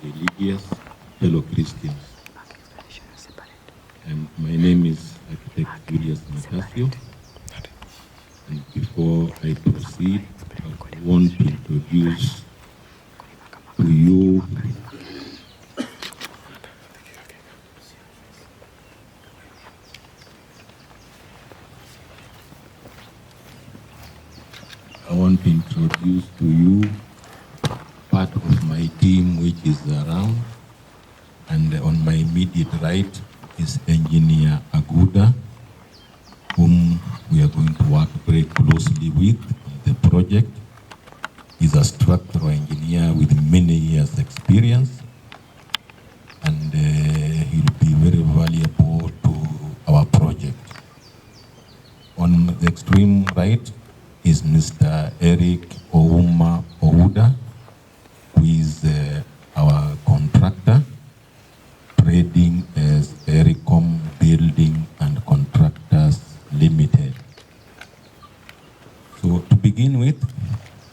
religious fellow Christians. And my name is Architect Julius Matasio. And before I proceed, I want to introduce to you part of my team which is around, and on my immediate right is Engineer Aguda, whom we are going to work very closely with on the project. He's a structural engineer with many years experience, and he'll be very valuable to our project. On the extreme right is Mr. Eric Ouma Ouda, who is our contractor, trading as Ericom Building and Contractors Limited. So to begin with,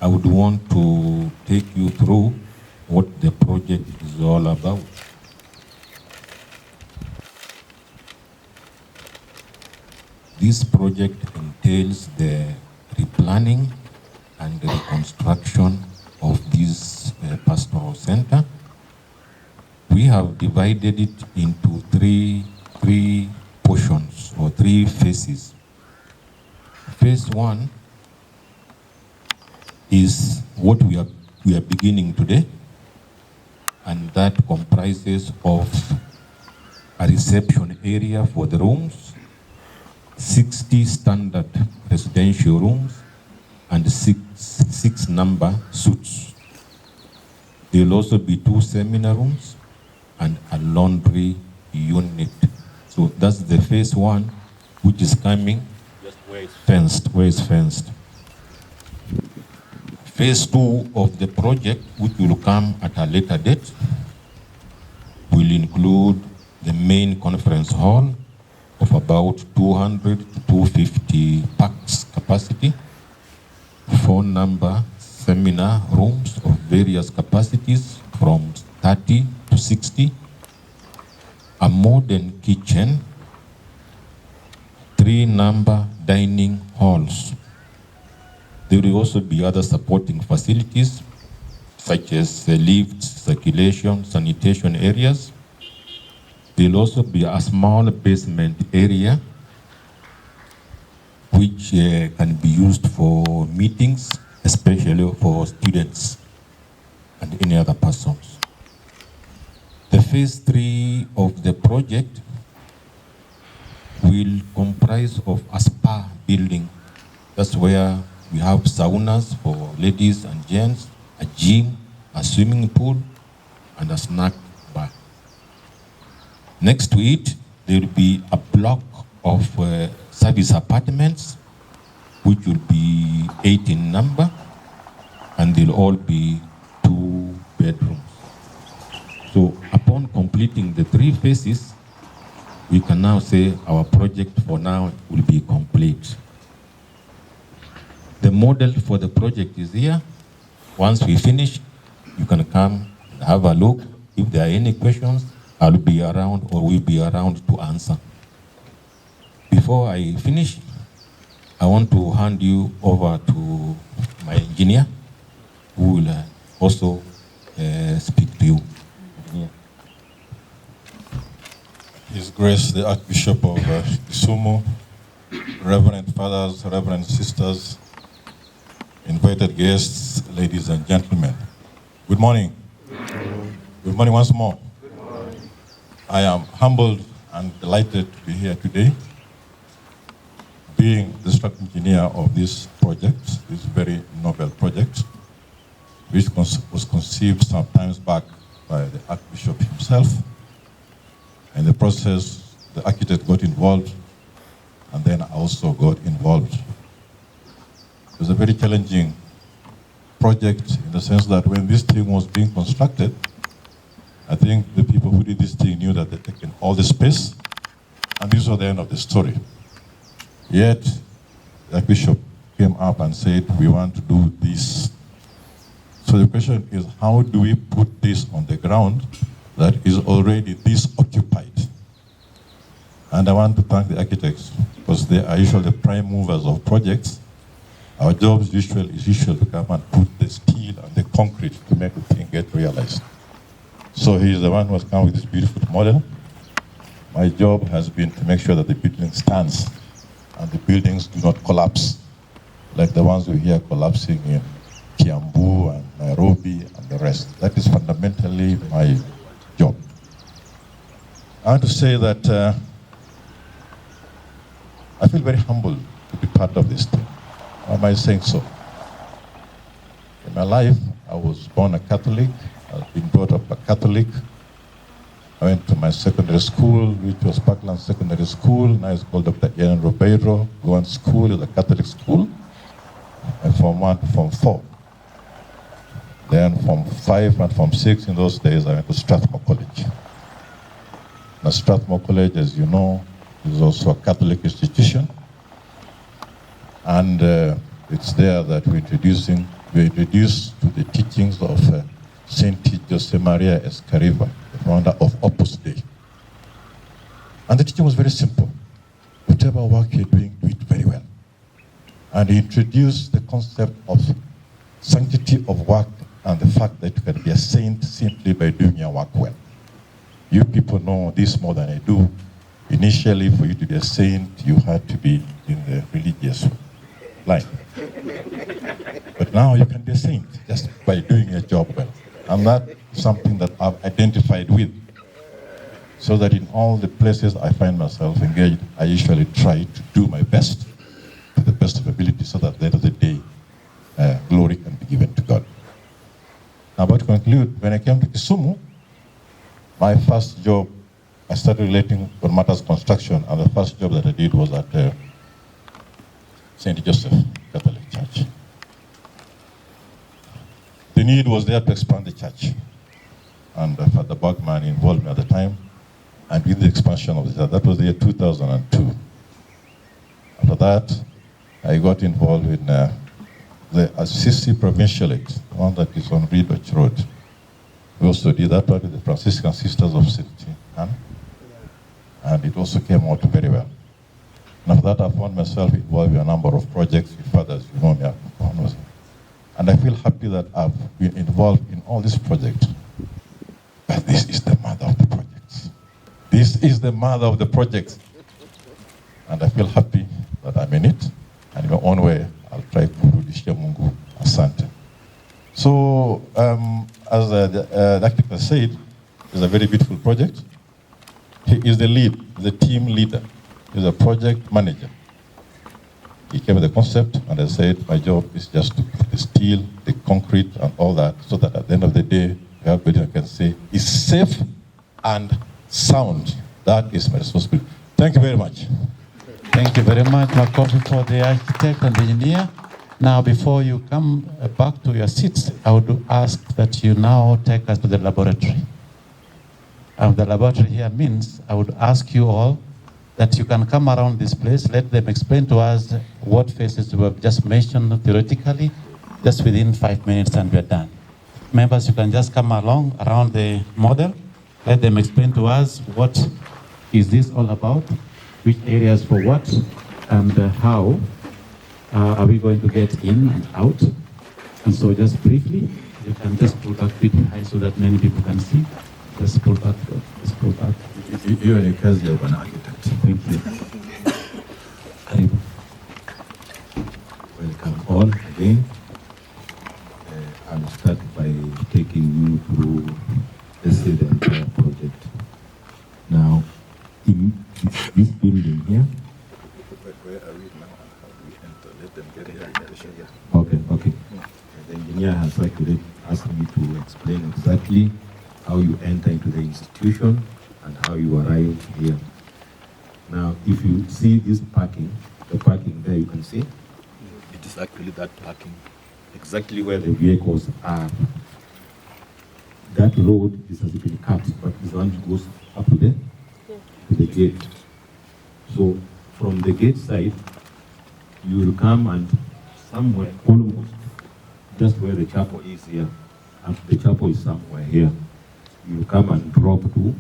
I would want to take you through what the project is all about. This project entails the replanning and the reconstruction of this pastoral center. We have divided it into three portions or three phases. Phase one is what we are beginning today, and that comprises of a reception area for the rooms, 60 standard residential rooms, and six number suites. There will also be 2 seminar rooms and a laundry unit. So that's the phase one, which is coming just where it's fenced. Phase two of the project, which will come at a later date, will include the main conference hall of about 200 to 250 pax capacity, 4 number seminar rooms of various capacities from 30 to 60, a modern kitchen, 3 number dining halls. There will also be other supporting facilities such as lifts, circulation, sanitation areas. There will also be a small basement area which can be used for meetings, especially for students and any other persons. The phase 3 of the project will comprise of a spa building. That's where we have saunas for ladies and gents, a gym, a swimming pool, and a snack bar. Next to it, there will be a block of service apartments, which will be 8 in number, and they'll all be 2 bedrooms. So upon completing the 3 phases, we can now say our project for now will be complete. The model for the project is here. Once we finish, you can come and have a look. If there are any questions, I'll be around or we'll be around to answer. Before I finish, I want to hand you over to my engineer, who will also speak to you. Engineer. His Grace, the Archbishop of Kisumu, Reverend Fathers, Reverend Sisters, invited guests, ladies and gentlemen. Good morning. Good morning once more. Good morning. I am humbled and delighted to be here today, being the structural engineer of this project, this very noble project, which was conceived some times back by the Archbishop himself. In the process, the architect got involved, and then I also got involved. It was a very challenging project in the sense that when this thing was being constructed, I think the people who did this thing knew that they'd taken all the space, and this was the end of the story. Yet, the Archbishop came up and said, we want to do this. So the question is, how do we put this on the ground that is already this occupied? And I want to thank the architects, because they are usually the prime movers of projects. Our job is usually to come and put the steel and the concrete to make the thing get realized. So he is the one who has come with this beautiful model. My job has been to make sure that the building stands and the buildings do not collapse, like the ones we hear collapsing in Kiambu and Nairobi and the rest. That is fundamentally my job. I want to say that I feel very humbled to be part of this thing. Why am I saying so? In my life, I was born a Catholic. I've been brought up a Catholic. I went to my secondary school, which was Parkland Secondary School. Now it's called Dr. Ian Ribeiro. One school is a Catholic school. And from 1 to Form 4. Then from 5 and from 6 in those days, I went to Strathmore College. Now Strathmore College, as you know, is also a Catholic institution. And it's there that we're introduced to the teachings of Saint Jose Maria Escriva, the founder of Opus Dei. And the teaching was very simple. Whatever work you're doing, do it very well. And he introduced the concept of sanctity of work and the fact that you can be a saint simply by doing your work well. You people know this more than I do. Initially, for you to be a saint, you had to be in the religious line. But now you can be a saint just by doing your job well. And that's something that I've identified with. So that in all the places I find myself engaged, I usually try to do my best, to the best of ability, so that at the end of the day, glory can be given to God. Now, but to conclude, when I came to Kisumu, my first job, I started relating on matters construction, and the first job that I did was at St. Joseph Catholic Church. The need was there to expand the church, and Father Bergman involved me at the time, and with the expansion of the church. That was the year 2002. After that, I got involved in the Assisi Provincialate, the one that is on Ridge Road. We also did that one with the Franciscan Sisters of St. Anne, and it also came out very well. And after that, I found myself involved in a number of projects with fathers, you know me, and I feel happy that I've been involved in all these projects. But this is the mother of the projects. This is the mother of the projects. And I feel happy that I'm in it, and in my own way, I'll try to kurudishia Mungu asante. So, as the architect said, it's a very beautiful project. He is the lead, the team leader. He's a project manager. He came with the concept, and I said, my job is just to put the steel, the concrete, and all that, so that at the end of the day, everybody can say, it's safe and sound. That is my responsibility. Thank you very much. Thank you very much, Makofi, for the architect and the engineer. Now, before you come back to your seats, I would ask that you now take us to the laboratory. The laboratory here means I would ask you all that you can come around this place, let them explain to us what phases we have just mentioned theoretically, just within 5 minutes, and we're done. Members, you can just come along around the model, let them explain to us what is this all about, which areas for what, and how are we going to get in and out. And so just briefly, you can just pull back a bit high so that many people can see. Just pull back, just pull back. You are a kazi of an architect. Thank you. Karibu. Welcome all again. I'll start by taking you through the entire project. Now, in this building here. Where are we now? How do we enter? Let them get here. Okay. The engineer has actually asked me to explain exactly how you enter into the institution and how you arrive here. Now, if you see this parking, the parking there you can see, it is actually that parking, exactly where the vehicles are. That road is has been cut, but this one goes up to the gate. So, from the gate side, you will come and somewhere almost just where the chapel is here, and the chapel is somewhere here. You come and drop to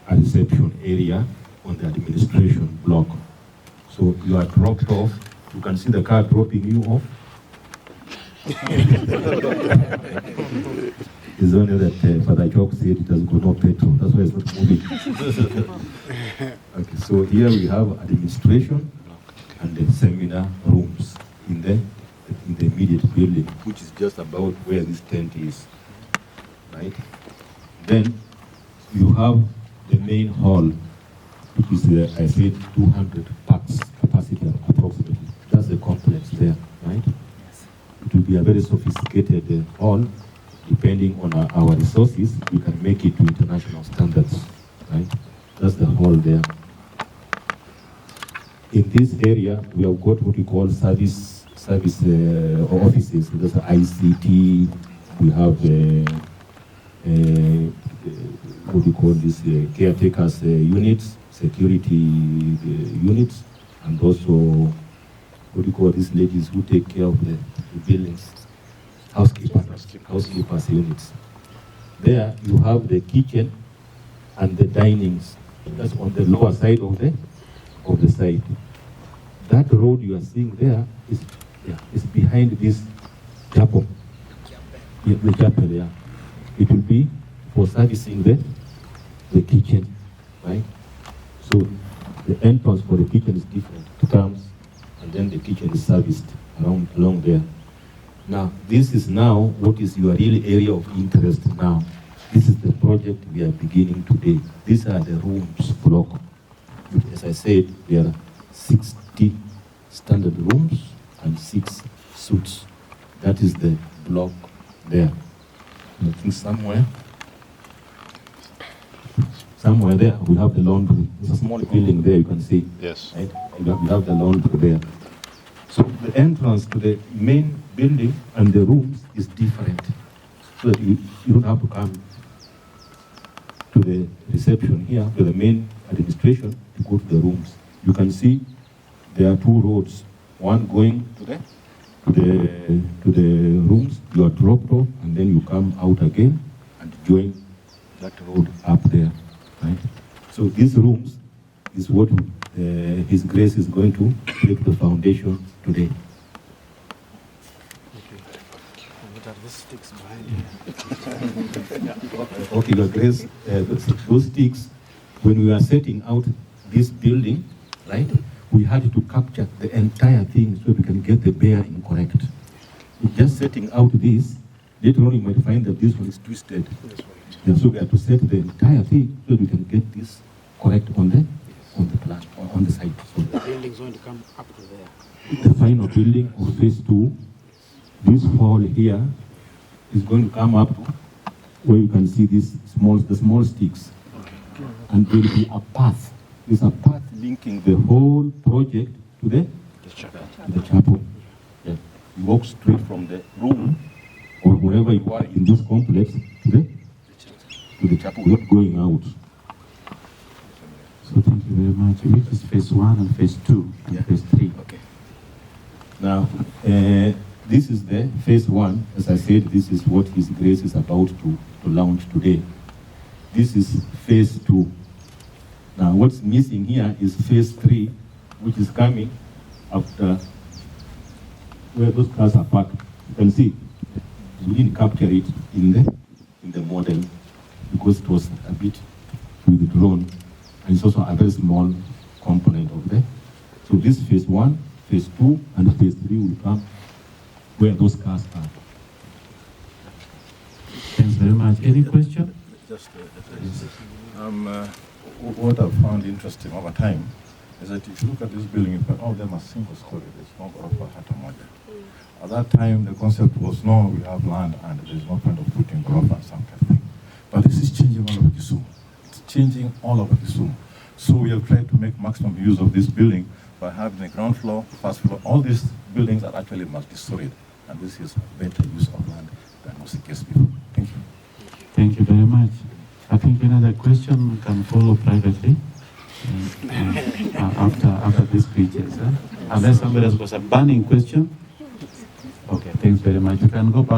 a reception area on the administration block. So you are dropped off. You can see the car dropping you off. It's only that Father Jock said it has got no petrol. That's why it's not moving. Okay, so here we have administration and the seminar rooms in the immediate building, which is just about where this tent is, right? Then you have the main hall, which is, I said, 200 packs capacity approximately. That's the complex there, right? It will be a very sophisticated hall. Depending on our resources, we can make it to international standards, right? That's the hall there. In this area, we have got what we call service offices. There's ICT. We have what we call this caretakers units, security units, and also what we call these ladies who take care of the buildings, housekeepers units. There you have the kitchen and the dinings. That's on the lower side of the site. That road you are seeing there is behind this chapel. The chapel, yeah. It will be for servicing the kitchen, right? So the entrance for the kitchen is different. It comes and then the kitchen is serviced along there. Now, this is now what is your real area of interest now. This is the project we are beginning today. These are the rooms block. As I said, there are 60 standard rooms and 6 suites. That is the block there. I think somewhere there we have the laundry. It's a small building there, you can see. Yes. Right? You have the laundry there. So the entrance to the main building and the rooms is different. So that you don't have to come to the reception here, to the main administration, to go to the rooms. You can see there are 2 roads. One going to the rooms, you are dropped off, and then you come out again and join that road up there, right? So these rooms is what His Grace is going to break the foundation today. Okay, Your Grace, those sticks, when we are setting out this building, right, we had to capture the entire thing so we can get the bearing correct. With just setting out this, later on you might find that this one is twisted. Yeah, so we have to set the entire thing so we can get this correct on the plan, on the site. So the building is going to come up to there. the final building of phase 2, this hall here is going to come up where you can see the small sticks. And there will be a path. There's a path linking the whole project to the chapel. Yeah. You walk straight from the room or wherever you are in this complex to the chapel, not going out. So thank you very much. Which is phase 1 and phase 2 and phase 3? Okay. Now, this is the phase 1. As I said, this is what His Grace is about to launch today. This is phase 2. Now, what's missing here is phase 3, which is coming after where those cars are parked. You can see we didn't capture it in the model because it was a bit withdrawn, and it's also a very small component of that. So this phase 1, phase 2, and phase 3 will come where those cars are. Thanks very much. Any question? Just what I've found interesting over time is that if you look at this building, all of them are single story. There's no ghorofa hata moja. At that time, the concept was, no, we have land and there's no point of putting ghorofa and some kind of thing. But this is changing all over Kisumu. It's changing all over Kisumu. So we have tried to make maximum use of this building by having the ground floor, first floor. All these buildings are actually multi-storied, and this is better use of land than was the case before. Thank you. Thank you very much. I think another question can follow privately after these speeches. Unless somebody has got a burning question. Okay, thanks very much. You can go back.